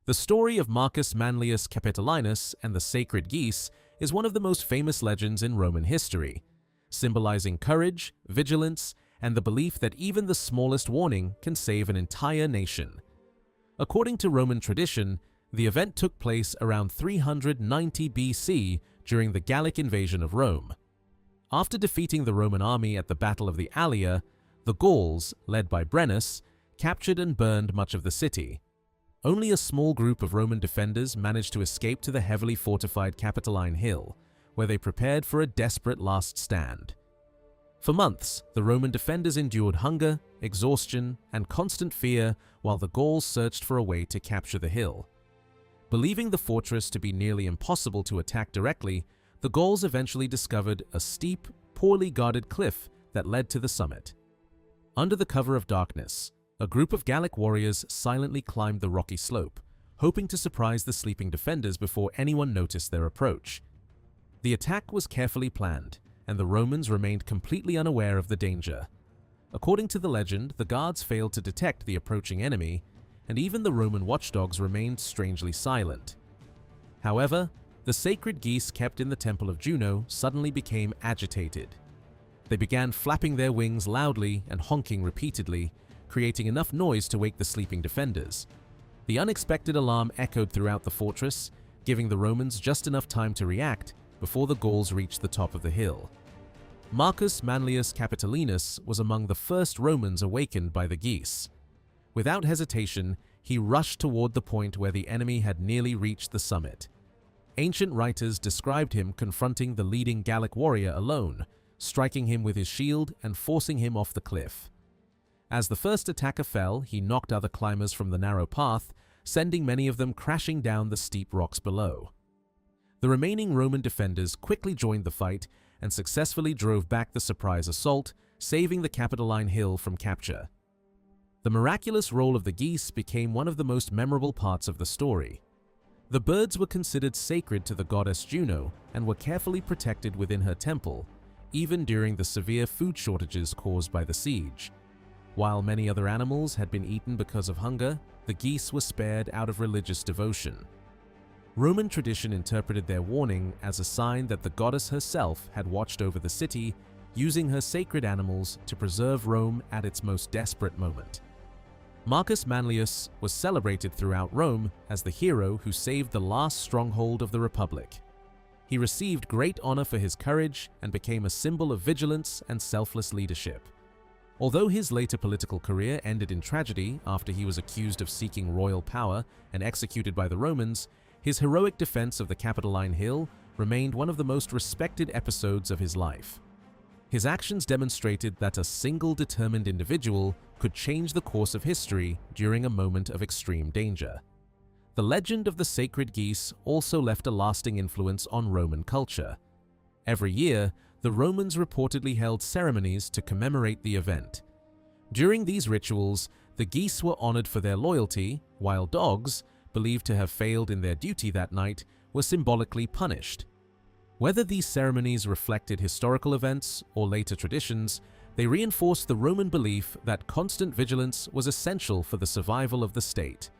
The story of Marcus Manlius Capitolinus and the Sacred Geese is one of the most famous legends in Roman history, symbolizing courage, vigilance, and the belief that even the smallest warning can save an entire nation. According to Roman tradition, the event took place around 390 BC during the Gallic invasion of Rome. After defeating the Roman army at the Battle of the Allia, the Gauls, led by Brennus, captured and burned much of the city. Only a small group of Roman defenders managed to escape to the heavily fortified Capitoline Hill, where they prepared for a desperate last stand. For months, the Roman defenders endured hunger, exhaustion, and constant fear while the Gauls searched for a way to capture the hill. Believing the fortress to be nearly impossible to attack directly, the Gauls eventually discovered a steep, poorly guarded cliff that led to the summit. Under the cover of darkness, a group of Gallic warriors silently climbed the rocky slope, hoping to surprise the sleeping defenders before anyone noticed their approach. The attack was carefully planned, and the Romans remained completely unaware of the danger. According to the legend, the guards failed to detect the approaching enemy, and even the Roman watchdogs remained strangely silent. However, the sacred geese kept in the temple of Juno suddenly became agitated. They began flapping their wings loudly and honking repeatedly, creating enough noise to wake the sleeping defenders. The unexpected alarm echoed throughout the fortress, giving the Romans just enough time to react before the Gauls reached the top of the hill. Marcus Manlius Capitolinus was among the first Romans awakened by the geese. Without hesitation, he rushed toward the point where the enemy had nearly reached the summit. Ancient writers described him confronting the leading Gallic warrior alone, striking him with his shield and forcing him off the cliff. As the first attacker fell, he knocked other climbers from the narrow path, sending many of them crashing down the steep rocks below. The remaining Roman defenders quickly joined the fight and successfully drove back the surprise assault, saving the Capitoline Hill from capture. The miraculous role of the geese became one of the most memorable parts of the story. The birds were considered sacred to the goddess Juno and were carefully protected within her temple, even during the severe food shortages caused by the siege. While many other animals had been eaten because of hunger, the geese were spared out of religious devotion. Roman tradition interpreted their warning as a sign that the goddess herself had watched over the city, using her sacred animals to preserve Rome at its most desperate moment. Marcus Manlius was celebrated throughout Rome as the hero who saved the last stronghold of the Republic. He received great honor for his courage and became a symbol of vigilance and selfless leadership. Although his later political career ended in tragedy after he was accused of seeking royal power and executed by the Romans, his heroic defense of the Capitoline Hill remained one of the most respected episodes of his life. His actions demonstrated that a single determined individual could change the course of history during a moment of extreme danger. The legend of the sacred geese also left a lasting influence on Roman culture. Every year, the Romans reportedly held ceremonies to commemorate the event. During these rituals, the geese were honored for their loyalty, while dogs, believed to have failed in their duty that night, were symbolically punished. Whether these ceremonies reflected historical events or later traditions, they reinforced the Roman belief that constant vigilance was essential for the survival of the state.